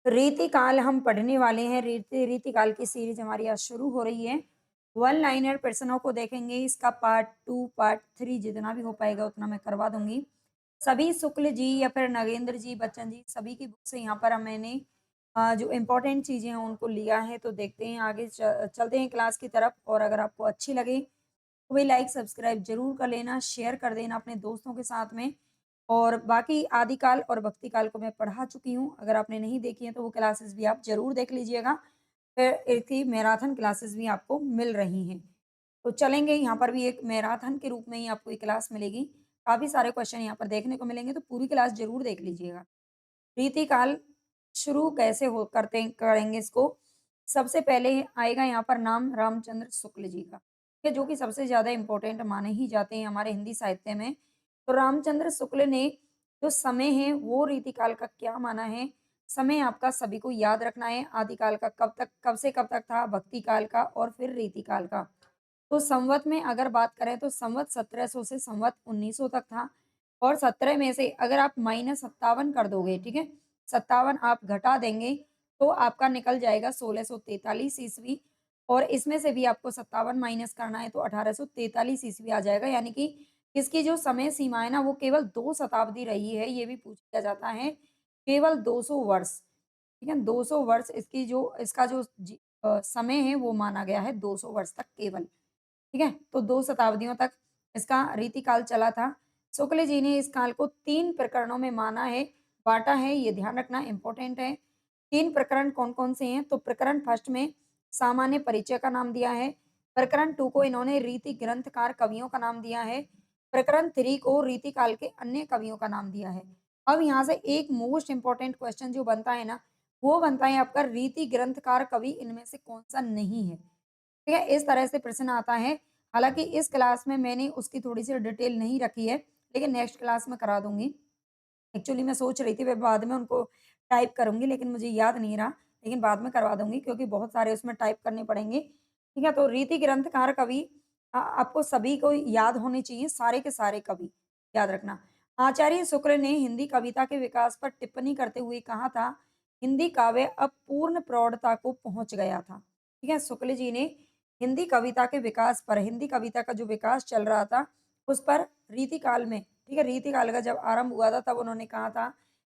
रीतिकाल हम पढ़ने वाले हैं। रीतिकाल की सीरीज हमारी आज शुरू हो रही है। वन लाइनर प्रश्नों को देखेंगे। इसका पार्ट 2, पार्ट 3 जितना भी हो पाएगा उतना मैं करवा दूँगी। सभी शुक्ल जी या फिर नगेंद्र जी, बच्चन जी, सभी की बुक से यहाँ पर मैंने जो इम्पोर्टेंट चीज़ें हैं उनको लिया है। तो देखते हैं आगे चलते हैं क्लास की तरफ। और अगर आपको अच्छी लगे तो भाई लाइक सब्सक्राइब ज़रूर कर लेना, शेयर कर देना अपने दोस्तों के साथ में। और बाकी आदिकाल और भक्तिकाल को मैं पढ़ा चुकी हूँ। अगर आपने नहीं देखी है तो वो क्लासेस भी आप ज़रूर देख लीजिएगा। फिर इसकी मैराथन क्लासेस भी आपको मिल रही हैं। तो चलेंगे, यहाँ पर भी एक मैराथन के रूप में ही आपको ये क्लास मिलेगी। काफ़ी सारे क्वेश्चन यहाँ पर देखने को मिलेंगे, तो पूरी क्लास ज़रूर देख लीजिएगा। रीतिकाल शुरू कैसे हो करते करेंगे इसको। सबसे पहले आएगा यहाँ पर नाम रामचंद्र शुक्ल जी का, ठीक है, जो कि सबसे ज़्यादा इम्पोर्टेंट माने ही जाते हैं हमारे हिंदी साहित्य में। तो रामचंद्र शुक्ल ने जो समय है वो रीतिकाल का क्या माना है। समय आपका सभी को याद रखना है। आदिकाल का कब से कब तक था, भक्ति काल का और फिर रीतिकाल का। तो संवत में अगर बात करें तो संवत 1700 से संवत 1900 तक था। और 17 में से अगर आप -57 कर दोगे, ठीक है, 57 आप घटा देंगे तो आपका निकल जाएगा 1643 ईस्वी। और इसमें से भी आपको 57 माइनस करना है तो 1843 ईस्वी आ जाएगा। यानी कि इसकी जो समय सीमा है ना वो केवल 2 शताब्दी रही है। ये भी पूछ लिया जाता है। केवल 200 वर्ष, ठीक है, 200 वर्ष इसकी जो इसका जो समय है वो माना गया है 200 वर्ष तक केवल। ठीक है? तो 2 शताब्दियों तक इसका रीतिकाल चला था। शुक्ल जी ने इस काल को 3 प्रकरणों में माना है, बाँटा है, ये ध्यान रखना इम्पोर्टेंट है। 3 प्रकरण कौन-कौन से हैं? तो प्रकरण फर्स्ट में सामान्य परिचय का नाम दिया है। प्रकरण 2 को इन्होंने रीति ग्रंथकार कवियों का नाम दिया है। प्रकरण 3 को रीतिकाल के अन्य कवियों का नाम दिया है। अब यहाँ से एक मोस्ट इम्पोर्टेंट क्वेश्चन जो बनता है ना, वो बनता है आपका रीति ग्रंथकार कवि इनमें से कौन-सा नहीं है? ठीक है? इस तरह से प्रश्न आता है। हालाँकि इस क्लास में मैंने उसकी थोड़ी-सी डिटेल नहीं रखी है, लेकिन नेक्स्ट क्लास में करा दूँगी। एक्चुअली मैं सोच रही थी मैं बाद में उनको टाइप करूँगी, लेकिन मुझे याद नहीं रहा, लेकिन बाद में करवा दूँगी क्योंकि बहुत सारे उसमें टाइप करने पड़ेंगे। ठीक है? तो रीति ग्रंथकार कवि आपको सभी को याद होने चाहिए, सारे के सारे कवि, याद रखना। आचार्य शुक्ल ने हिंदी कविता के विकास पर टिप्पणी करते हुए कहा था, हिंदी काव्य अब पूर्ण प्रौढ़ता को पहुँच गया था। ठीक है? शुक्ल जी ने हिंदी कविता के विकास पर, हिंदी कविता का जो विकास चल रहा था, उस पर रीतिकाल में, ठीक है, रीतिकाल का जब आरंभ हुआ था तब उन्होंने कहा था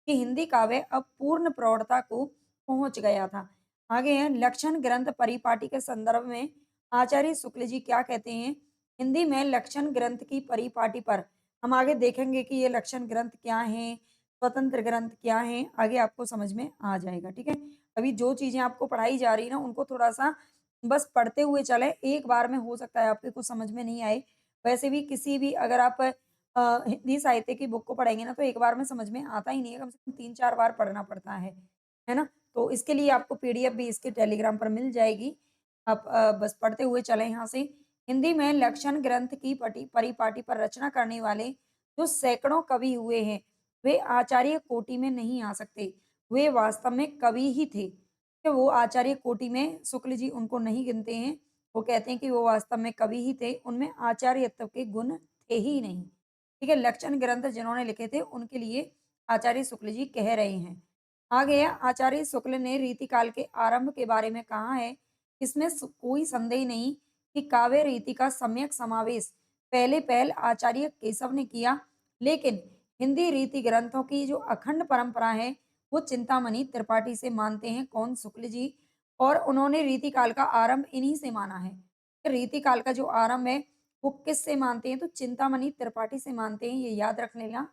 कि हिंदी काव्य अब पूर्ण प्रौढ़ता को पहुँच गया था। आगे है लक्षण ग्रंथ परिपाटी के संदर्भ में आचार्य शुक्ल जी क्या कहते हैं? हिंदी में लक्षण ग्रंथ की परिपाटी पर हम आगे देखेंगे कि ये लक्षण ग्रंथ क्या हैं, स्वतंत्र ग्रंथ क्या हैं, आगे आपको समझ में आ जाएगा, ठीक है? अभी जो चीज़ें आपको पढ़ाई जा रही है ना उनको थोड़ा-सा बस पढ़ते हुए चलें, एक बार में हो सकता है आपके कुछ समझ में नहीं आए। वैसे भी किसी भी अगर आप हिंदी साहित्य की बुक को पढ़ेंगे ना तो एक बार में समझ में आता ही नहीं है, कम से कम 3-4 बार पढ़ना पड़ता है ना? तो इसके लिए आपको पीडीएफ भी इसके टेलीग्राम पर मिल जाएगी। आप बस पढ़ते हुए चलें यहाँ से। हिंदी में लक्षण ग्रंथ की पटी परिपाटी पर रचना करने वाले जो सैकड़ों कवि हुए हैं, वे आचार्य कोटि में नहीं आ सकते। वे वास्तव में कवि ही थे। कि वो आचार्य कोटि में शुक्ल जी उनको नहीं गिनते हैं। वो कहते हैं कि वो वास्तव में कवि ही थे, उनमें आचार्यत्व के गुण थे ही नहीं। ठीक है? लक्षण ग्रंथ जिन्होंने लिखे थे उनके लिए आचार्य शुक्ल जी कह रहे हैं। आगे आचार्य शुक्ल ने रीतिकाल के आरंभ के बारे में कहा है, इसमें कोई संदेह नहीं कि काव्य रीति का सम्यक समावेश पहले पहल आचार्य केशव ने किया, लेकिन हिंदी रीति ग्रंथों की जो अखंड परंपरा है वो चिंतामणि त्रिपाठी से मानते हैं। कौन? शुक्ल जी। और उन्होंने रीतिकाल का आरंभ इन्हीं से माना है। रीतिकाल का जो आरंभ है वो किससे मानते हैं? तो चिंतामणि त्रिपाठी से मानते हैं, ये याद रख लेना।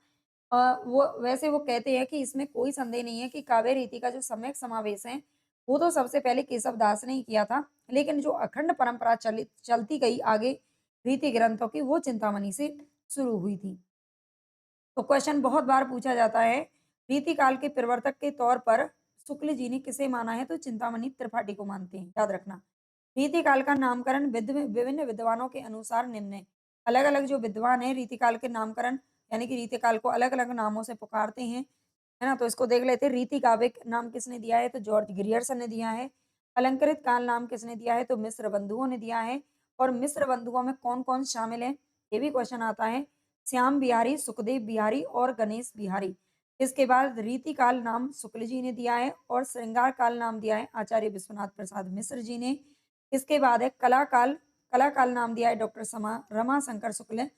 वो वैसे वो कहते हैं कि इसमें कोई संदेह नहीं है कि काव्य रीति का जो सम्यक समावेश है, वो तो सबसे पहले केशव दास ने ही किया था, लेकिन जो अखंड परंपरा चलती गई आगे रीति ग्रंथों की, वो चिंतामणि से शुरू हुई थी। तो क्वेश्चन बहुत बार पूछा जाता है, रीतिकाल के प्रवर्तक के तौर पर शुक्ल जी ने किसे माना है? तो चिंतामणि त्रिपाठी को मानते हैं, याद रखना। रीतिकाल का नामकरण विभिन्न विद्वानों के अनुसार निम्न है। अलग-अलग जो विद्वान हैं रीतिकाल के नामकरण यानी कि रीतिकाल को अलग-अलग नामों से पुकारते हैं, है ना? तो इसको देख लेते हैं। रीति काव्य नाम किसने दिया है? तो जॉर्ज ग्रियर्सन ने दिया है। अलंकृत काल नाम किसने दिया है? तो मिस्र बंधुओं ने दिया है। और मिस्र बंधुओं में कौन-कौन शामिल हैं? ये भी क्वेश्चन आता है। श्याम बिहारी, सुखदेव बिहारी और गणेश बिहारी। इसके बाद रीतिकाल नाम शुक्ल जी ने दिया है और श्रृंगार काल नाम दिया है आचार्य विश्वनाथ प्रसाद मिश्र जी ने। इसके बाद है कला काल नाम दिया है डॉक्टर समा रमाशंकर शुक्ल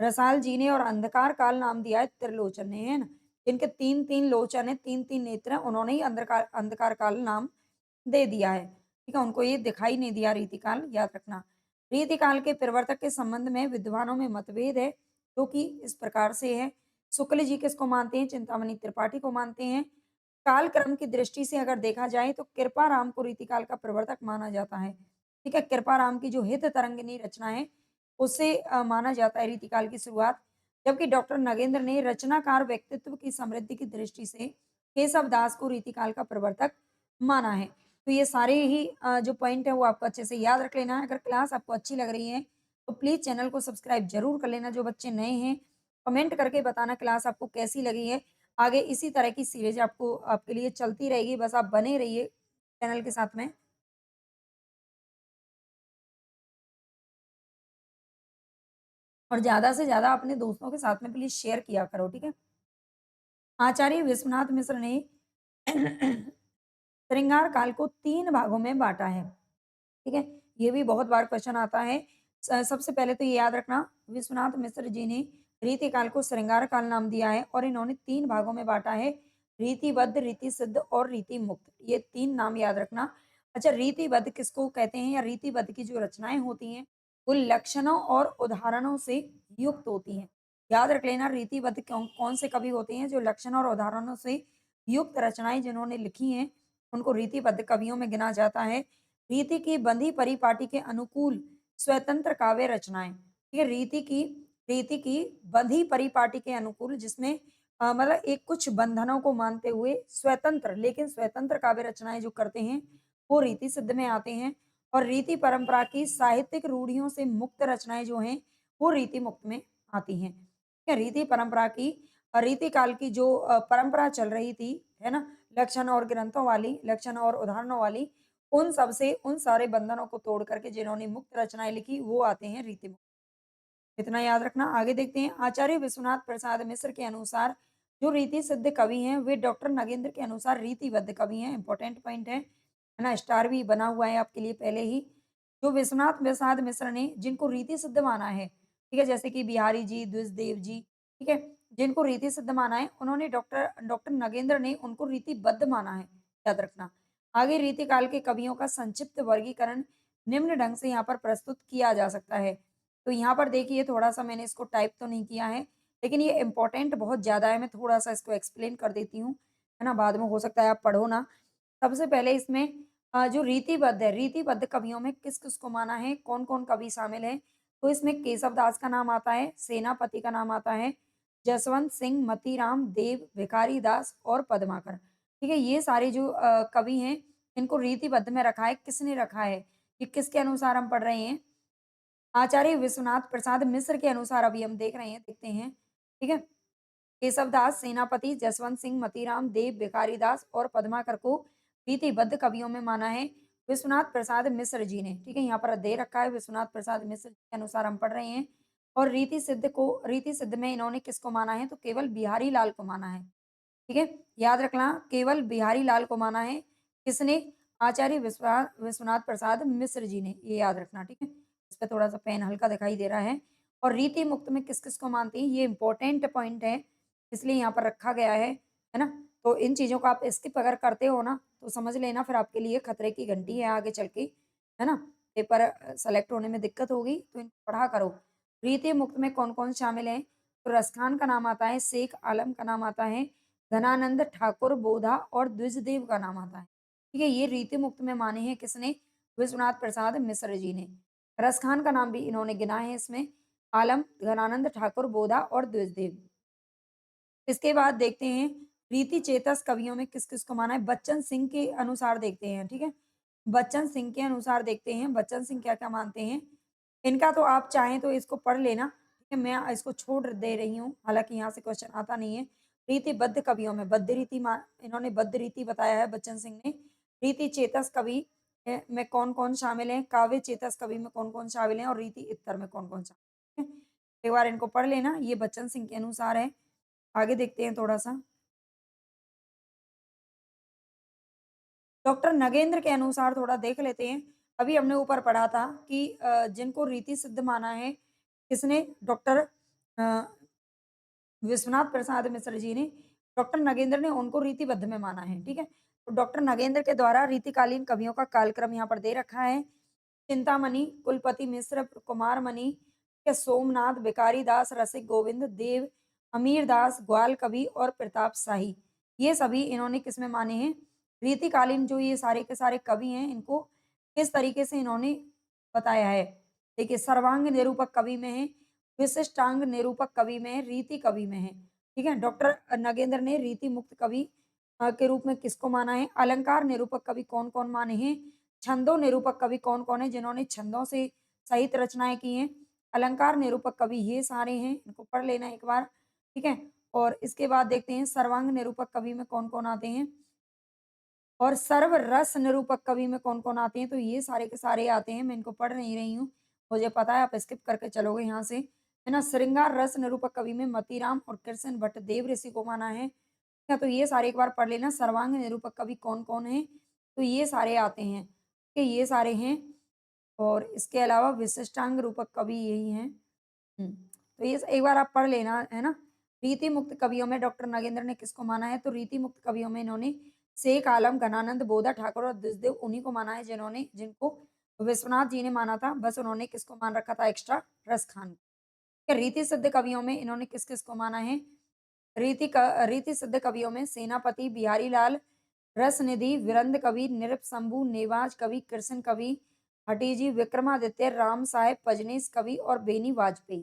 रसाल जी ने और अंधकार काल नाम दिया है त्रिलोचन ने, है ना? जिनके 3-3 लोचन है, 3-3 नेत्र हैं, उन्होंने ही अंधकार काल नाम दे दिया है। ठीक है? उनको ये दिखाई नहीं दिया रीतिकाल, याद रखना। रीतिकाल के प्रवर्तक के संबंध में विद्वानों में मतभेद है, जो कि इस प्रकार से है। शुक्ल जी किसको मानते हैं? चिंतामणि त्रिपाठी को मानते हैं। कालक्रम की दृष्टि से अगर देखा जाए तो कृपाराम को रीतिकाल का प्रवर्तक माना जाता है। ठीक है? कृपाराम की जो हित तरंगिनी रचना है, उससे माना जाता है रीतिकाल की शुरुआत। जबकि डॉक्टर नगेंद्र ने रचनाकार व्यक्तित्व की समृद्धि की दृष्टि से केशव दास को रीतिकाल का प्रवर्तक माना है। तो ये सारे ही जो पॉइंट है वो आपको अच्छे से याद रख लेना है। अगर क्लास आपको अच्छी लग रही है, तो प्लीज़ चैनल को सब्सक्राइब ज़रूर कर लेना। जो बच्चे नए हैं, कमेंट करके बताना क्लास आपको कैसी लगी है। आगे इसी तरह की सीरीज़ आपको आपके लिए चलती रहेगी, बस आप बने रहिए चैनल के साथ में। और ज़्यादा से ज़्यादा अपने दोस्तों के साथ में प्लीज़ शेयर किया करो, ठीक है? आचार्य विश्वनाथ मिश्र ने श्रृंगार काल को 3 भागों में बाँटा है। ठीक है? ये भी बहुत बार क्वेश्चन आता है। सबसे पहले तो ये याद रखना विश्वनाथ मिश्र जी ने रीतिकाल को श्रृंगार काल नाम दिया है और इन्होंने 3 भागों में बाँटा है, रीतिबद्ध, रीतिसिद्ध और रीतिमुक्त। ये 3 नाम याद रखना। अच्छा रीतिबद्ध किसको कहते हैं या रीतिबद्ध की जो रचनाएँ होती हैं, वो लक्षणों और उदाहरणों से युक्त होती हैं। याद रख लेना रीतिबद्ध कौन से कवि होते हैं जो लक्षण और उदाहरणों से युक्त रचनाएँ जिन्होंने लिखी हैं, उनको रीतिबद्ध कवियों में गिना जाता है। रीति की बंधी परिपाटी के अनुकूल स्वतंत्र काव्य रचनाएँ। ठीक है? रीति की बंधी परिपाटी के अनुकूल जिसमें मतलब एक कुछ बंधनों को मानते हुए स्वतंत्र लेकिन स्वतंत्र काव्य रचनाएँ जो करते हैं, वो रीति सिद्ध में आते हैं और रीति परंपरा की साहित्यिक रूढ़ियों से मुक्त रचनाएँ जो हैं, वो रीति मुक्त में आती हैं। ठीक है? रीति परंपरा की रीति काल की जो परंपरा चल रही थी, है ना? लक्षण और ग्रंथों वाली, लक्षण और उदाहरणों वाली, उन सब से उन सारे बंधनों को तोड़ करके जिन्होंने मुक्त रचनाएँ लिखी, वो आते हैं रीति मुक्त। इतना याद रखना। आगे देखते हैं आचार्य विश्वनाथ प्रसाद मिश्र के अनुसार जो रीति सिद्ध कवि हैं, वे डॉक्टर नगेंद्र के अनुसार रीतिबद्ध कवि हैं। इम्पोर्टेंट पॉइंट है ना? स्टार भी बना हुआ है आपके लिए पहले ही। जो विश्वनाथ प्रसाद मिश्र ने जिनको रीति सिद्ध माना है, ठीक है? जैसे कि बिहारी जी, द्विजदेव जी, ठीक है? जिनको रीति सिद्ध माना है, उन्होंने डॉक्टर डॉक्टर नगेंद्र ने उनको रीतिबद्ध माना है, याद रखना। आगे रीतिकाल के कवियों का संक्षिप्त वर्गीकरण निम्न ढंग से यहाँ पर प्रस्तुत किया जा सकता है। तो यहाँ पर देखिए थोड़ा-सा मैंने इसको टाइप तो नहीं किया है, लेकिन ये इम्पोर्टेंट बहुत ज़्यादा है, मैं थोड़ा-सा इसको एक्सप्लेन कर देती हूँ, है ना? बाद में हो सकता है आप पढ़ो ना। सबसे पहले इसमें जो रीतिबद्ध है, रीतिबद्ध कवियों में किस-किस को माना है, कौन-कौन कवि शामिल हैं? तो इसमें केशव दास का नाम आता है, सेनापति का नाम आता है, जसवंत सिंह, मतीराम, देव, भिखारी दास और पद्माकर। ठीक है? ये सारे जो कवि हैं, इनको रीतिबद्ध में रखा है। किसने रखा है? ये किसके अनुसार हम पढ़ रहे हैं? आचार्य विश्वनाथ प्रसाद मिश्र के अनुसार अभी हम देख रहे हैं, देखते हैं। ठीक है? केशवदास, सेनापति, जसवंत सिंह, मतीराम, देव, भिखारी दास और पद्माकर को रीतिबद्ध कवियों में माना है विश्वनाथ प्रसाद मिश्र जी ने। ठीक है? यहाँ पर दे रखा है विश्वनाथ प्रसाद मिश्र के अनुसार हम पढ़ रहे हैं और रीति सिद्ध में इन्होंने किसको माना है? तो केवल बिहारी लाल को माना है। ठीक है? याद रखना केवल बिहारी लाल को माना है। किसने? आचार्य विश्वनाथ प्रसाद मिश्र जी ने, ये याद रखना, ठीक है? इस पे थोड़ा-सा पेन हल्का दिखाई दे रहा है और रीति मुक्त में किस-किस को मानती हैं, ये इम्पोर्टेंट पॉइंट है, इसलिए यहाँ पर रखा गया है ना? तो इन चीज़ों को आप स्किप अगर करते हो ना, तो समझ लेना फिर आपके लिए खतरे की घंटी है आगे चल के, है ना? पेपर सेलेक्ट होने में दिक्कत होगी, तो इनको पढ़ा करो। रीति मुक्त में कौन-कौन शामिल हैं? तो रसखान का नाम आता है, शेख आलम का नाम आता है, धनानंद ठाकुर, बोधा और द्विजदेव का नाम आता है। ठीक है? ये रीति मुक्त में माने हैं किसने? विश्वनाथ प्रसाद मिश्र जी ने। रसखान का नाम भी इन्होंने गिना है इसमें, आलम, घनानंद ठाकुर, बोधा और द्विजदेव। इसके बाद देखते हैं रीति चेतस कवियों में किस-किस को माना है, बच्चन सिंह के अनुसार देखते हैं, ठीक है? बच्चन सिंह के अनुसार देखते हैं, बच्चन सिंह क्या-क्या मानते हैं। इनका तो आप चाहें तो इसको पढ़ लेना, ठीक है? मैं इसको छोड़ दे रही हूँ, हालाँकि यहाँ से क्वेश्चन आता नहीं है। रीतिबद्ध कवियों में बद्ध रीति इन्होंने बद्ध रीति बताया है बच्चन सिंह ने। रीति चेतस कवि में कौन-कौन शामिल हैं, काव्य चेतस कवि में कौन-कौन शामिल हैं और रीति इत्तर में कौन-कौन शामिल हैं, ठीक है? एक बार इनको पढ़ लेना, ये बच्चन सिंह के अनुसार है। आगे देखते हैं थोड़ा-सा। डॉक्टर नगेंद्र के अनुसार थोड़ा देख लेते हैं। अभी हमने ऊपर पढ़ा था कि जिनको रीति सिद्ध माना है, किसने? डॉक्टर अ, विश्वनाथ प्रसाद मिश्र जी ने, डॉक्टर नगेंद्र ने उनको रीतिबद्ध में माना है, ठीक है? तो डॉक्टर नगेंद्र के द्वारा रीतिकालीन कवियों का कालक्रम यहाँ पर दे रखा है। चिंतामणि, कुलपति मिश्र, कुमार मणि, के सोमनाथ, भिखारी दास, रसिक गोविंद, देव, अमीर दास, ग्वाल कवि और प्रताप शाही। ये सभी इन्होंने किसमें माने हैं? रीतिकालीन जो ये सारे के सारे कवि हैं, इनको किस तरीके से इन्होंने बताया है? देखिए, सर्वांग निरूपक कवि में है, विशिष्टांग निरूपक कवि में है, रीति कवि में है, ठीक है? डॉक्टर नगेंद्र ने रीति मुक्त कवि के रूप में किसको माना है? अलंकार निरूपक कवि कौन-कौन माने हैं? छंदों निरूपक कवि कौन-कौन है जिन्होंने छंदों से साहित्य रचनाएँ की हैं? अलंकार निरूपक कवि ये सारे हैं, इनको पढ़ लेना एक बार, ठीक है? और इसके बाद देखते हैं सर्वांग निरूपक कवि में कौन-कौन आते हैं और सर्व रस निरूपक कवि में कौन-कौन आते हैं, तो ये सारे के सारे आते हैं, मैं इनको पढ़ नहीं रही हूँ, मुझे पता है आप स्किप करके चलोगे यहाँ से, है ना? श्रृंगार रस निरूपक कवि में मतीराम और कृष्ण भट्ट देव ऋषि को माना है। क्या तो ये सारे एक बार पढ़ लेना सर्वांग निरूपक कवि कौन-कौन हैं? तो ये सारे आते हैं, कि ये सारे हैं और इसके अलावा विशिष्टांग रूपक कवि यही हैं। हुँ, तो ये एक बार आप पढ़ लेना, है ना? रीति मुक्त कवियों में डॉक्टर नगेंद्र ने किसको माना है? तो रीति मुक्त कवियों में इन्होंने शेख आलम, घनानंद, बोधा ठाकुर और दिसदेव उन्हीं को माना है जिनको विश्वनाथ जी ने माना था, बस उन्होंने किसको मान रखा था एक्स्ट्रा? रस खान। रीति सिद्ध कवियों में इन्होंने किस-किस को माना है? रीति सिद्ध कवियों में सेनापति, बिहारी लाल, रसनिधि, विरंद कवि, नृपशंभु, नेवाज कवि, कृष्ण कवि, हठीजी, विक्रमादित्य, राम साहेब, पजनेश कवि और बेनी वाजपेयी,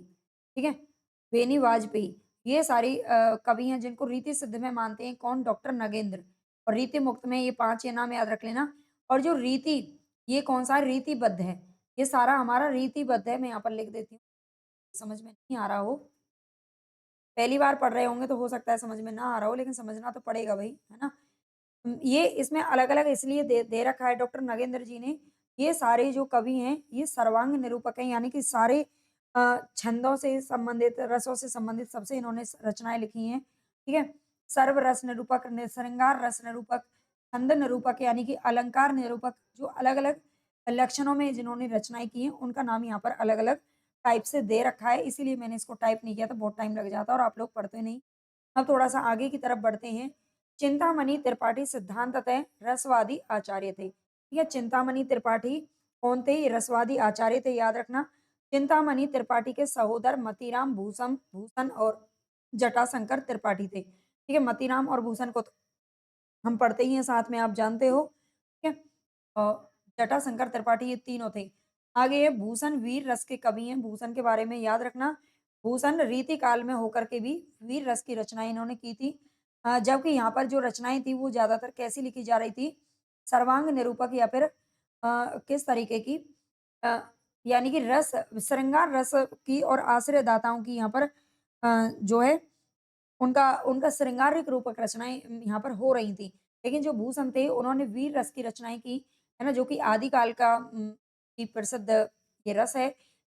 ठीक है? बेनी वाजपेयी, ये सारी कवि हैं जिनको रीति सिद्ध में मानते हैं कौन? डॉक्टर नगेंद्र। और रीति मुक्त में ये 5 ये नाम याद रख लेना। और जो रीति, ये कौन-सा है? रीतिबद्ध है। ये सारा हमारा रीतिबद्ध है, मैं यहाँ पर लिख देती हूँ, समझ में नहीं आ रहा हो। पहली बार पढ़ रहे होंगे तो हो सकता है समझ में ना आ रहा हो, लेकिन समझना तो पड़ेगा भई, है ना? ये इसमें अलग-अलग इसलिए दे दे रखा है डॉक्टर नगेंद्र जी ने, ये सारे जो कवि हैं, ये सर्वांग निरूपक हैं, यानी कि सारे छंदों से संबंधित, रसों से संबंधित सबसे इन्होंने रचनाएँ लिखी हैं, ठीक है? सर्व रस निरूपक, श्रृंगार रस निरूपक, छंद निरूपक यानी कि अलंकार निरूपक, जो अलग-अलग लक्षणों में जिन्होंने रचनाएँ की हैं, उनका नाम यहाँ पर अलग-अलग टाइप से दे रखा है, इसीलिए मैंने इसको टाइप नहीं किया, तो बहुत टाइम लग जाता और आप लोग पढ़ते नहीं। अब थोड़ा-सा आगे की तरफ बढ़ते हैं। चिंतामणि त्रिपाठी सिद्धांततः रसवादी आचार्य थे। ठीक है, चिंतामणि त्रिपाठी कौन थे? ये रसवादी आचार्य थे, याद रखना। चिंतामणि त्रिपाठी के सहोदर मतीराम, भूषण और जटाशंकर त्रिपाठी थे। ठीक है, मतीराम और भूषण को तो हम पढ़ते ही हैं साथ में, आप जानते हो। ठीक है? जटाशंकर त्रिपाठी ये तीनों थे। आगे है भूषण वीर रस के कवि हैं, भूषण के बारे में याद रखना। भूषण रीति काल में होकर के भी वीर रस की रचनाएँ इन्होंने की थी। जबकि यहाँ पर जो रचनाएँ थी वो ज़्यादातर कैसी लिखी जा रही थी? सर्वांग निरूपक या फिर किस तरीके की? अ, यानी कि रस श्रृंगार रस की और आश्रयदाताओं की यहाँ पर जो है उनका उनका श्रृंगारिक रूपक रचनाएँ यहाँ पर हो रही थी। लेकिन जो भूषण थे उन्होंने वीर रस की रचनाएँ की, है ना? जो कि आदिकाल का की प्रसिद्ध ये रस है।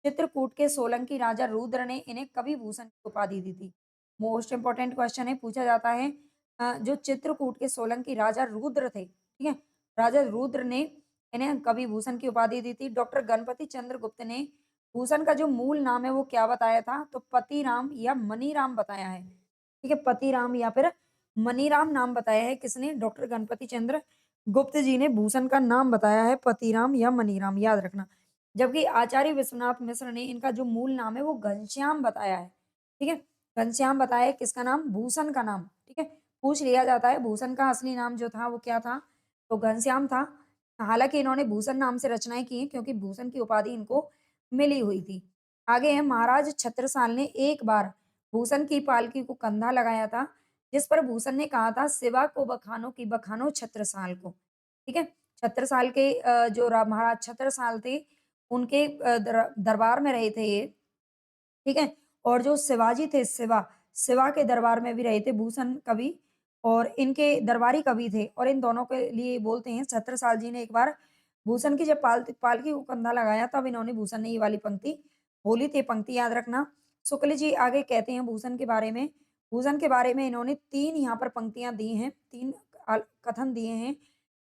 चित्रकूट के सोलंकी राजा रुद्र ने इन्हें कवि भूषण की उपाधि दी थी। मोस्ट इम्पोर्टेंट क्वेश्चन है, पूछा जाता है जो चित्रकूट के सोलंकी राजा रुद्र थे, ठीक है? राजा रुद्र ने इन्हें कवि भूषण की उपाधि दी थी। डॉक्टर गणपति चंद्र गुप्त ने भूषण का जो मूल नाम है वो क्या बताया था? तो पतिराम या मनीराम बताया है। ठीक है, पतिराम या फिर मनीराम नाम बताया है किसने? डॉक्टर गणपति चंद्र गुप्त जी ने भूषण का नाम बताया है पतिराम या मनीराम, याद रखना। जबकि आचार्य विश्वनाथ मिश्र ने इनका जो मूल नाम है वो घनश्याम बताया है, ठीक है? घनश्याम बताया है किसका नाम? भूषण का नाम, ठीक है? पूछ लिया जाता है भूषण का असली नाम जो था वो क्या था? तो घनश्याम था। हालाँकि इन्होंने भूषण नाम से रचनाएँ की हैं क्योंकि भूषण की उपाधि इनको मिली हुई थी। आगे है महाराज छत्रसाल ने एक बार भूषण की पालकी को कंधा लगाया था, जिस पर भूषण ने कहा था शिवा को बखानो की बखानो छत्रसाल को। ठीक है? छत्रसाल के जो महाराज छत्रसाल थे, उनके दरबार में रहे थे ये, ठीक है? और जो शिवाजी थे शिवा के दरबार में भी रहे थे भूषण कवि और इनके दरबारी कवि थे और इन दोनों के लिए बोलते हैं छत्रसाल जी ने एक बार भूषण की जब पालकी को कंधा लगाया तब इन्होंने भूषण ने ये वाली पंक्ति बोली थी, पंक्ति याद रखना। शुक्ल जी आगे कहते हैं भूषण के बारे में, भूषण के बारे में इन्होंने 3 यहाँ पर पंक्तियाँ दी हैं, 3 कथन दिए हैं।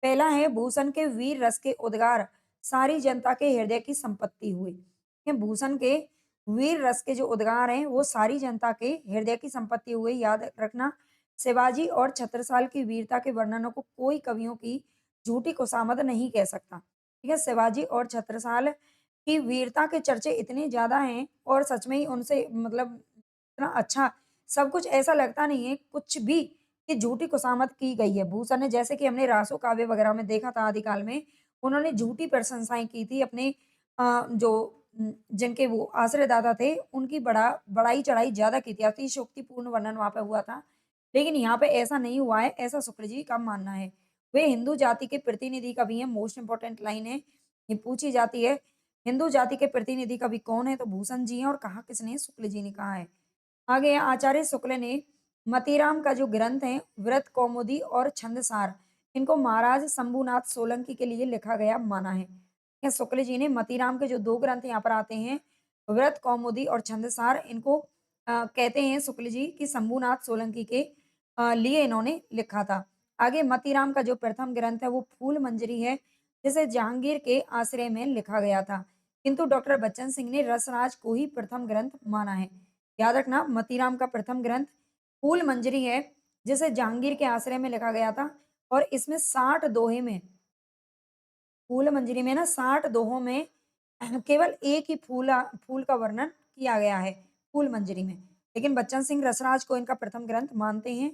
पहला है भूषण के वीर रस के उद्गार सारी जनता के हृदय की संपत्ति हुए। ये भूषण के वीर रस के जो उद्गार हैं वो सारी जनता के हृदय की संपत्ति हुए। याद रखना, शिवाजी और छत्रसाल की वीरता के वर्णनों को कोई कवियों की झूठी खुशामद नहीं कह सकता। ठीक है, शिवाजी और छत्रसाल की वीरता के चर्चे इतने ज्यादा हैं और सच में ही उनसे मतलब इतना अच्छा सब कुछ ऐसा लगता नहीं है कुछ भी कि झूठी खुशामद की गई है। भूषण ने जैसे कि हमने रासो काव्य वगैरह में देखा था आदिकाल में, उन्होंने झूठी प्रशंसाएँ की थी अपने जो जिनके वो आश्रयदाता थे, उनकी बढ़ाई-चढ़ाई ज़्यादा की थी। अतिशयोक्तिपूर्ण वर्णन वहाँ पे हुआ था। लेकिन यहाँ पे ऐसा नहीं हुआ है, ऐसा शुक्ल जी का मानना है। वे हिंदू जाति के प्रतिनिधि कवि हैं, मोस्ट इम्पोर्टेंट लाइन है, ये पूछी जाती है। हिंदू जाति के प्रतिनिधि कवि कौन है? तो भूषण जी हैं और कहा किसने? शुक्ल जी ने कहा है। आगे आचार्य शुक्ल ने मतीराम का जो ग्रंथ है व्रत कौमुदी और छंदसार, इनको महाराज शंभुनाथ सोलंकी के लिए लिखा गया माना है। या शुक्ल जी ने मतीराम के जो दो ग्रंथ यहाँ पर आते हैं व्रत कौमुदी और छंदसार, इनको कहते हैं शुक्ल जी कि शंभुनाथ सोलंकी के लिए इन्होंने लिखा था। आगे मतीराम का जो प्रथम ग्रंथ है वो फूल मंजरी है, जिसे जहांगीर के आश्रय में लिखा गया था, किंतु डॉक्टर बच्चन सिंह ने रसराज को ही प्रथम ग्रंथ माना है। याद रखना, मतीराम का प्रथम ग्रंथ फूल मंजरी है, जिसे जहांगीर के आश्रय में लिखा गया था और इसमें 60 दोहे में, फूल मंजरी में ना 60 दोहों में केवल एक ही फूल का वर्णन किया गया है फूल मंजरी में। लेकिन बच्चन सिंह रसराज को इनका प्रथम ग्रंथ मानते हैं।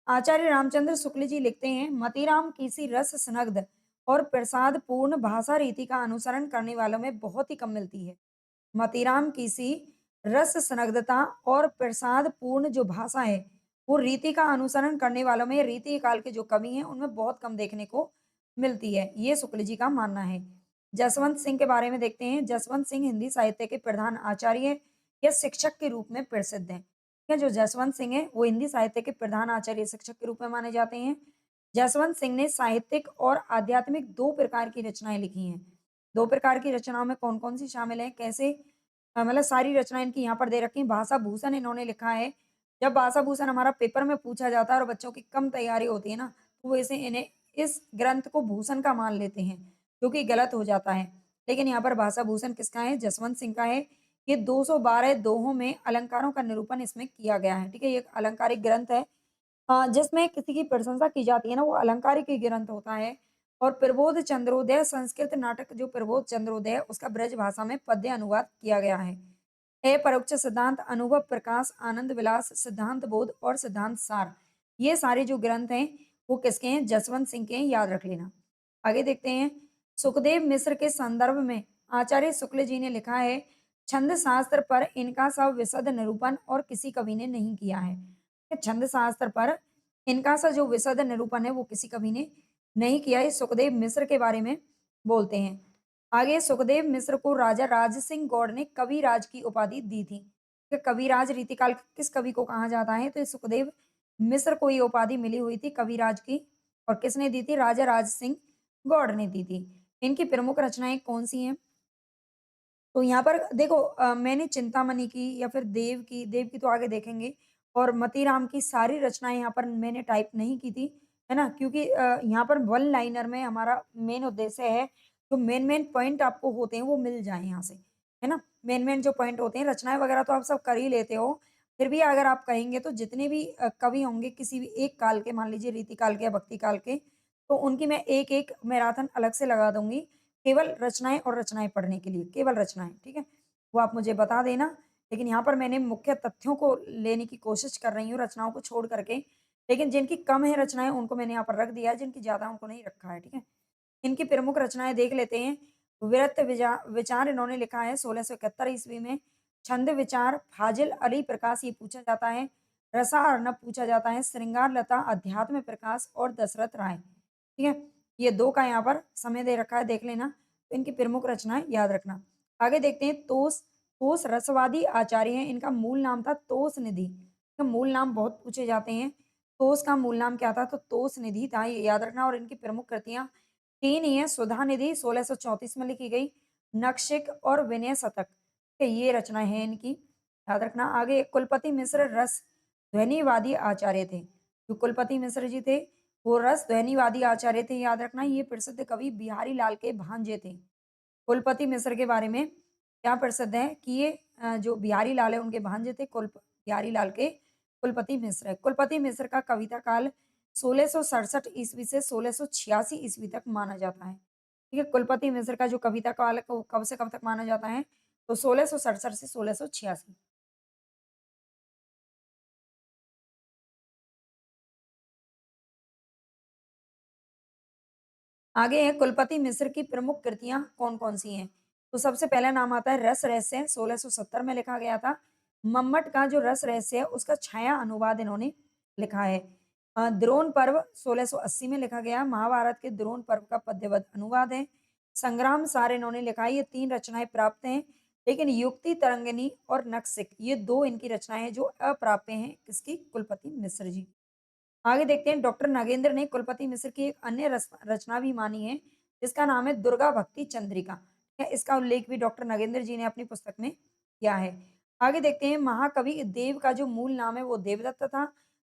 आचार्य रामचंद्र शुक्ल जी लिखते हैं मतीराम किसी रस स्नग्ध और प्रसाद पूर्ण भाषा रीति का अनुसरण करने वालों में बहुत ही कम मिलती है। मतीराम किसी रस संगतता और प्रसाद पूर्ण जो भाषा है वो रीति का अनुसरण करने वालों में रीति काल के जो कवि हैं उनमें बहुत कम देखने को मिलती है, ये शुक्ल जी का मानना है। जसवंत सिंह के बारे में देखते हैं। जसवंत सिंह हिंदी साहित्य के प्रधान आचार्य या शिक्षक के रूप में प्रसिद्ध हैं। ठीक है, जो जसवंत सिंह है वो हिंदी साहित्य के प्रधान आचार्य शिक्षक के रूप में माने जाते हैं। जसवंत सिंह ने साहित्यिक और आध्यात्मिक दो प्रकार की रचनाएं लिखी हैं। दो प्रकार की रचनाओं में कौन कौन सी शामिल है, कैसे मतलब सारी रचनाएँ इनकी यहाँ पर दे रखी हैं। भाषा भूषण इन्होंने लिखा है। जब भाषा भूषण हमारा पेपर में पूछा जाता है और बच्चों की कम तैयारी होती है ना, तो वो इसे इन्हें इस ग्रंथ को भूषण का मान लेते हैं, जो कि गलत हो जाता है। लेकिन यहाँ पर भाषा भूषण किसका है? जसवंत सिंह का है। ये 212 दोहों में अलंकारों का निरूपण इसमें किया गया है। ठीक है? ये एक अलंकारिक ग्रंथ है। जिसमें किसी की प्रशंसा की जाती है ना, वो अलंकारिक ही ग्रंथ होता है। और प्रबोध चंद्रोदय संस्कृत नाटक जो प्रबोध चंद्रोदय उसका ब्रज भाषा में पद्य अनुवाद किया गया है। अपरोक्ष सिद्धांत, अनुभव प्रकाश, आनंद विलास, सिद्धांत बोध और सिद्धांत सार, ये सारे जो ग्रंथ हैं वो किसके हैं? जसवंत सिंह के हैं, याद रख लेना। आगे देखते हैं, सुखदेव मिश्र के संदर्भ में आचार्य शुक्ल जी ने लिखा है छंद शास्त्र पर इनका सविशद निरूपण और किसी कवि ने नहीं किया है। छंद शास्त्र पर इनका सा जो विशद निरूपण है वो किसी कवि ने नहीं किया है। सुखदेव मिश्र के बारे में बोलते हैं। आगे सुखदेव मिश्र को राजा राज सिंह गौड़ ने कविराज की उपाधि दी थी। कि कविराज रीतिकाल किस कवि को कहा जाता है? तो ये सुखदेव मिश्र को ये उपाधि मिली हुई थी कविराज की। और किसने दी थी? राजा राज सिंह गौड़ ने दी थी। इनकी प्रमुख रचनाएं कौन सी हैं? तो यहाँ पर देखो, मैंने चिंतामणि की या फिर देव की तो आगे देखेंगे, और मतीराम की सारी रचनाएँ यहाँ पर मैंने टाइप नहीं की थी, है ना? क्योंकि यहाँ पर वन लाइनर में हमारा मेन उद्देश्य है, जो मेन-मेन पॉइंट आपको होते हैं वो मिल जाएँ यहाँ से, है ना? मेन-मेन जो पॉइंट होते हैं, रचनाएँ वगैरह तो आप सब कर ही लेते हो, फिर भी अगर आप कहेंगे तो जितने भी कवि होंगे किसी भी एक काल के, मान लीजिए रीति काल के या भक्ति काल के, तो उनकी मैं एक-एक मैराथन अलग से लगा दूँगी। केवल रचनाएँ और रचनाएँ पढ़ने के लिए, केवल रचनाएँ, ठीक है? वो आप मुझे बता देना, लेकिन यहाँ पर मैंने मुख्य तथ्यों को लेने की कोशिश कर रही हूँ, रचनाओं को छोड़ करके। लेकिन जिनकी कम है रचनाएँ, उनको मैंने यहाँ पर रख दिया है, जिनकी ज़्यादा उनको नहीं रखा है, ठीक है? इनकी प्रमुख रचनाएँ देख लेते हैं। विरत विचार इन्होंने लिखा है 1671 ईस्वी में। छंद विचार फाजिल अली प्रकाश ये पूछा जाता है। रसा अर्णव पूछा जाता है। श्रृंगार लता अध्यात्म प्रकाश और दशरथ राय, ठीक है? ये 2 का यहाँ पर समय दे रखा है, देख लेना। तो इनकी प्रमुख रचनाएँ याद रखना। आगे देखते हैं तोस। तोस रसवादी आचार्य हैं। इनका मूल नाम था तोस निधि। तो मूल नाम बहुत पूछे जाते हैं। तोस का मूल नाम क्या था? तो तोस निधि था, ये याद रखना। और इनकी प्रमुख कृतियाँ 3 ही हैं। सुधा निधि 1634 में लिखी गई, नखशिख और विनय शतक, ठीक है? ये रचनाएँ हैं इनकी, याद रखना। आगे कुलपति मिश्र रस ध्वनिवादी आचार्य थे। जो कुलपति मिश्र जी थे, वो रस ध्वनिवादी आचार्य थे, याद रखना ये प्रसिद्ध कवि बिहारी लाल के भांजे थे। कुलपति मिश्र के बारे में क्या प्रसिद्ध है कि ये जो बिहारी लाल है उनके भांजे थे, बिहारी लाल के कुलपति मिश्र है। कुलपति मिश्र का कविता काल 1667 ईस्वी से 1686 ईस्वी तक माना जाता है। ठीक है, कुलपति मिश्र का जो कविता काल है वो कब से कब तक माना जाता है? तो 1667 से 1686। आगे है कुलपति मिश्र की प्रमुख कृतियाँ कौन-कौन सी हैं? तो सबसे पहला नाम आता है रस रहस्य 1670 में लिखा गया था। मम्मट का जो रस रहस्य है उसका छाया अनुवाद इन्होंने लिखा है। द्रोण पर्व 1680 में लिखा गया। महाभारत के द्रोण पर्व का पद्यबद्ध अनुवाद है। संग्राम सार इन्होंने लिखा है। ये 3 रचनाएँ प्राप्त हैं। लेकिन युक्ति तरंगिनी और नखशिख ये 2 इनकी रचनाएँ हैं जो अप्राप्य हैं। किसकी? कुलपति मिश्र जी। आगे देखते हैं डॉक्टर नागेंद्र ने कुलपति मिश्र की एक अन्य रचना भी मानी है जिसका नाम है दुर्गा भक्ति चंद्रिका। ठीक है, इसका उल्लेख भी डॉक्टर नागेंद्र जी ने अपनी पुस्तक में किया है। आगे देखते हैं महाकवि देव का जो मूल नाम है वो देवदत्त था।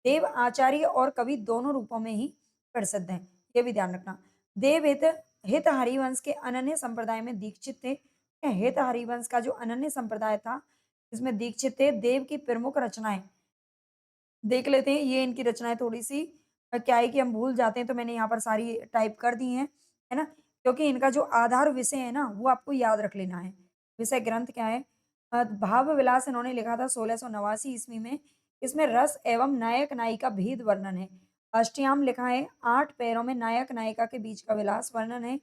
देव आचार्य और कवि दोनों रूपों में ही प्रसिद्ध हैं, ये भी ध्यान रखना। देव हित हित हरिवंश के अनन्य संप्रदाय में दीक्षित थे। हित हरिवंश का जो अनन्य संप्रदाय था इसमें दीक्षित थे। देव की प्रमुख रचनाएं देख लेते हैं, ये इनकी रचनाएँ थोड़ी-सी क्या है कि हम भूल जाते हैं, तो मैंने यहाँ पर सारी टाइप कर दी हैं, है ना? क्योंकि इनका जो आधार विषय है ना, वो आपको याद रख लेना है। विषय ग्रंथ क्या है? भाव विलास इन्होंने लिखा था 1689 ईस्वी में। इसमें रस एवं नायक-नायिका भेद वर्णन है। अष्टयाम लिखा है, 8 पैरों में नायक-नायिका के बीच का विलास वर्णन है।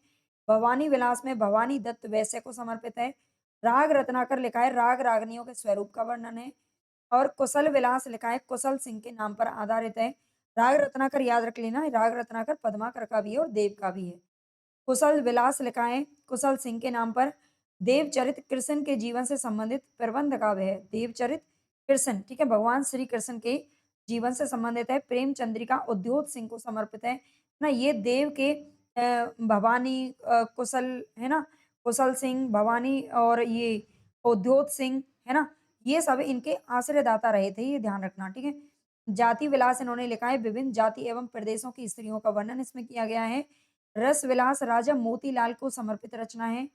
भवानी विलास में भवानी दत्त वैश्य को समर्पित है। राग रत्नाकर लिखा है, राग रागनियों के स्वरूप का वर्णन है। और कुशल विलास लिखा है, कुशल सिंह के नाम पर आधारित है। राग रत्नाकर याद रख लेना, राग रत्नाकर पद्माकर का भी है और देव का भी है। कुशल विलास लिखा है कुशल सिंह के नाम पर। देवचरित कृष्ण के जीवन से संबंधित प्रबंध काव्य है। देवचरित कृष्ण, ठीक है, भगवान श्री कृष्ण के जीवन से संबंधित है। प्रेम चंद्रिका उद्योत सिंह को समर्पित है ना। ये देव के भवानी कुशल है ना, कुशल सिंह, भवानी और ये उद्योत सिंह है ना, ये सब इनके आश्रयदाता रहे थे, ये ध्यान रखना, ठीक है। जाति विलास इन्होंने लिखा है, विभिन्न जाति एवं प्रदेशों की स्त्रियों का वर्णन इसमें किया गया है। रस विलास राजा मोतीलाल को समर्पित रचना है।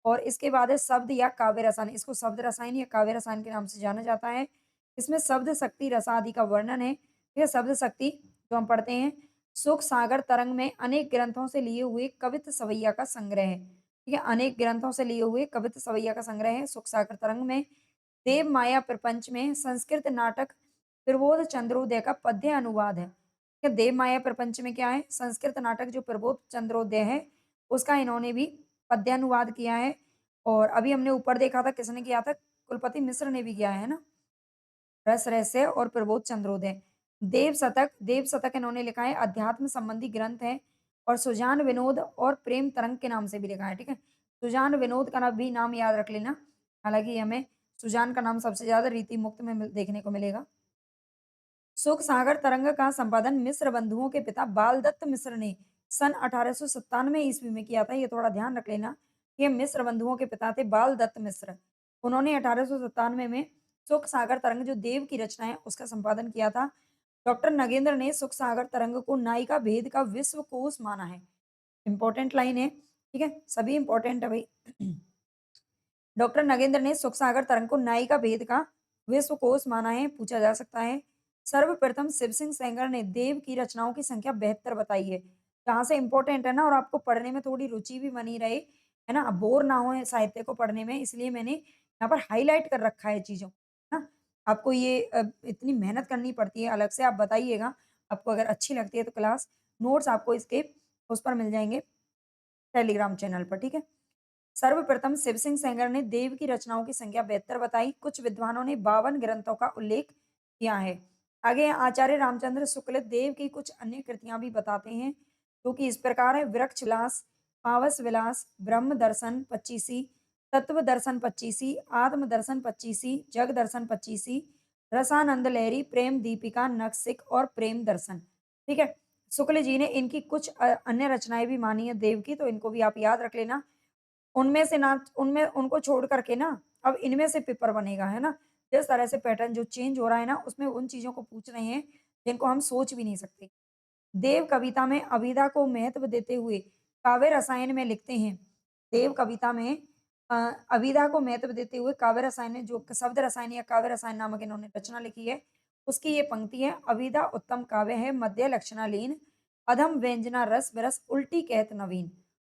और इसके बाद है शब्द या काव्य रसायन, इसको शब्द रसायन या काव्य रसायन के नाम से जाना जाता है। इसमें शब्द शक्ति रसादि का वर्णन है। ठीक है, शब्द शक्ति जो हम पढ़ते हैं, सुख सागर तरंग में अनेक ग्रंथों से लिए हुए कवित सवैया का संग्रह है। ठीक है, अनेक ग्रंथों से लिए हुए कवित सवैया का संग्रह है सुख सागर तरंग में। देव माया प्रपंच में संस्कृत नाटक प्रबोध चंद्रोदय का पद्य अनुवाद है। ठीक है, देव माया प्रपंच में क्या है? संस्कृत नाटक जो प्रबोध चंद्रोदय है उसका इन्होंने भी पद्यानुवाद किया है। और अभी हमने ऊपर देखा था किसने किया था? कुलपति मिश्र ने भी किया है ना। रस रहस्य और प्रबोध चंद्रोदय। देव शतक इन्होंने लिखा है, अध्यात्म संबंधी ग्रंथ है। और सुजान विनोद और प्रेम तरंग के नाम से भी लिखा है। ठीक है, सुजान विनोद का भी नाम याद रख लेना। हालांकि हमें सुजान का नाम सबसे ज्यादा रीति मुक्त में देखने को मिलेगा। सुख सागर तरंग का संपादन मिश्र बंधुओं के पिता बाल दत्त मिश्र ने सन 1897 ईस्वी में किया था। ये थोड़ा ध्यान रख लेना। ये मिश्र बंधुओं के पिता थे बाल दत्त मिश्र। उन्होंने 1897 में सुख सागर तरंग जो देव की रचना है उसका संपादन किया था। डॉक्टर नगेंद्र ने सुख सागर तरंग को नायिका भेद का विश्वकोश माना है। इंपॉर्टेंट लाइन है, ठीक है, सभी इंपॉर्टेंट है भाई। डॉक्टर नगेंद्र ने सुख सागर तरंग को नायिका भेद का विश्वकोश माना है, पूछा जा सकता है। सर्वप्रथम शिव सिंह सेंगर ने देव की रचनाओं की संख्या 72 बताई है। जहाँ से इंपॉर्टेंट है ना, और आपको पढ़ने में थोड़ी रुचि भी बनी रहे, है ना, बोर ना हो साहित्य को पढ़ने में, इसलिए मैंने यहाँ पर हाईलाइट कर रखा है चीज़ों को, है ना। आपको ये इतनी मेहनत करनी पड़ती है, अलग से आप बताइएगा। आपको अगर अच्छी लगती है तो क्लास नोट्स आपको इसके उस पर मिल जाएँगे, टेलीग्राम चैनल पर, ठीक है। सर्वप्रथम शिव सिंह सेंगर ने देव की रचनाओं की संख्या 72 बताई। कुछ विद्वानों ने 52 ग्रंथों का उल्लेख किया है। आगे आचार्य रामचंद्र शुक्ल देव की कुछ अन्य कृतियां भी बताते हैं, जो कि इस प्रकार है। वृक्ष विलास, पावस विलास, ब्रह्म दर्शन पच्चीसी, तत्व दर्शन पच्चीसी, आत्म दर्शन पच्चीसी, जग दर्शन पच्चीसी, रसानंद लहरी, प्रेम दीपिका, नखशिख और प्रेम दर्शन। ठीक है, शुक्ल जी ने इनकी कुछ अन्य रचनाएं भी मानी है देव की, तो इनको भी आप याद रख लेना। उनमें से ना, उनमें उनको छोड़ करके ना अब इनमें से पेपर बनेगा, है ना। जिस तरह से पैटर्न जो चेंज हो रहा है ना, उसमें उन चीज़ों को पूछ रहे हैं जिनको हम सोच भी नहीं सकते। देव कविता में अभिधा को महत्व देते हुए काव्य रसायन में लिखते हैं। देव कविता में अ, अभिधा को महत्व देते हुए काव्य रसायन में जो शब्द रसायन या काव्य रसायन नामक इन्होंने रचना लिखी है, उसकी ये पंक्ति है, अभिधा उत्तम काव्य है, मध्य लक्षणालीन, अधम व्यंजना रस बरस उल्टी कहत नवीन।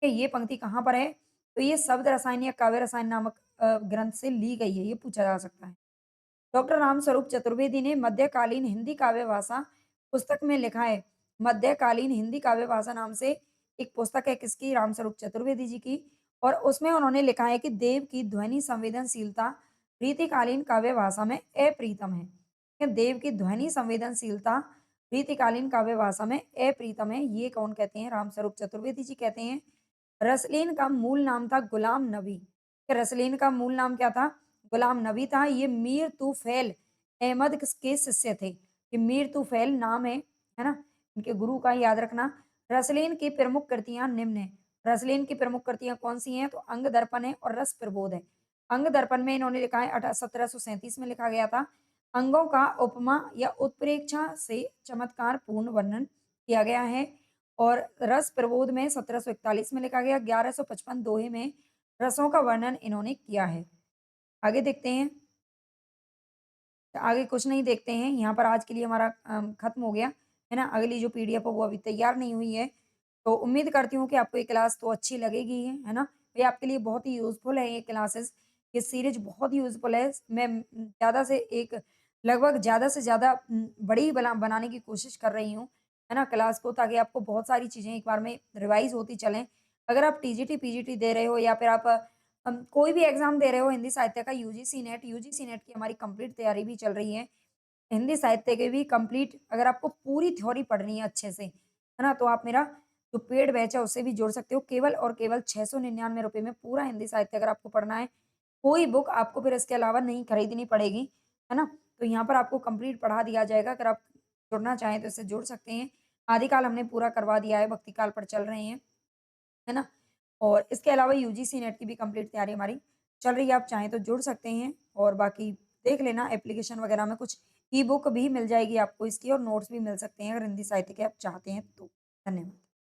ये पंक्ति कहाँ पर है? तो ये शब्द रसायन या काव्य रसायन नामक ग्रंथ से ली गई है, ये पूछा जा सकता है। डॉक्टर रामस्वरूप चतुर्वेदी ने मध्यकालीन हिंदी काव्य भाषा पुस्तक में लिखा है। मध्यकालीन हिंदी काव्य भाषा नाम से एक पुस्तक है किसकी? रामस्वरूप चतुर्वेदी जी की। और उसमें उन्होंने लिखा है कि देव की ध्वनि संवेदनशीलता रीतिकालीन काव्य भाषा में अप्रीतम है। कि देव की ध्वनि संवेदनशीलता रीतिकालीन काव्य भाषा में अप्रीतम है। ये कौन कहते हैं? रामस्वरूप चतुर्वेदी जी कहते हैं। रसलीन का मूल नाम था गुलाम नबी। रसलीन का मूल नाम क्या था? गुलाम नबी था। ये मीर तूफैल अहमद के शिष्य थे। ये मीर तूफैल नाम है ना? इनके गुरु का याद रखना। रसलीन की प्रमुख कृतियां निम्न है। रसलीन की प्रमुख कृतियां कौन सी हैं? तो अंग दर्पण है और रस प्रबोध है। अंग दर्पण में इन्होंने लिखा है 1737 में लिखा गया था। अंगों का उपमा या उत्प्रेक्षा से चमत्कार पूर्ण वर्णन किया गया है। और रस प्रबोध में 1741 में लिखा गया। 1155 दोहे में रसों का वर्णन इन्होंने किया है। आगे देखते हैं। आगे कुछ नहीं देखते हैं। यहाँ पर आज के लिए हमारा खत्म हो गया, है ना? अगली जो पीडीएफ है वो अभी तैयार नहीं हुई है। तो उम्मीद करती हूँ कि आपको ये क्लास तो अच्छी लगेगी ही, है ना? ये आपके लिए बहुत ही यूज़फुल है ये क्लासेस। ये सीरीज़ बहुत ही यूज़फुल है। मैं ज़्यादा से एक लगभग ज़्यादा से ज़्यादा बड़ी बनाने की कोशिश कर रही हूँ, है ना? क्लास को, ताकि आपको बहुत सारी चीज़ें एक बार में रिवाइज़ होती चलें। अगर आप टीजीटी, पीजीटी दे रहे हो या फिर आप कोई भी एग्ज़ाम दे रहे हो हिंदी साहित्य का, यूजीसी नेट की हमारी कंप्लीट तैयारी भी चल रही है। हिंदी साहित्य के भी कंप्लीट, अगर आपको पूरी थ्योरी पढ़नी है अच्छे से, है ना? तो आप मेरा जो पेड बैच है उससे भी जुड़ सकते हो। केवल और केवल ₹699 में पूरा हिंदी साहित्य अगर आपको पढ़ना है, कोई बुक आपको फिर इसके अलावा नहीं खरीदनी पड़ेगी, है ना? तो यहाँ पर आपको कंप्लीट पढ़ा दिया जाएगा। अगर आप जुड़ना चाहें तो इससे जुड़ सकते हैं। आदिकाल हमने पूरा करवा दिया है, भक्ति काल पर चल रहे हैं, है ना? और इसके अलावा यूजीसी नेट की भी कंप्लीट तैयारी हमारी चल रही है। आप चाहें तो जुड़ सकते हैं और बाकी देख लेना, एप्लीकेशन वगैरह में कुछ ई बुक भी मिल जाएगी आपको इसकी, और नोट्स भी मिल सकते हैं अगर हिंदी साहित्य के आप चाहते हैं तो। धन्यवाद।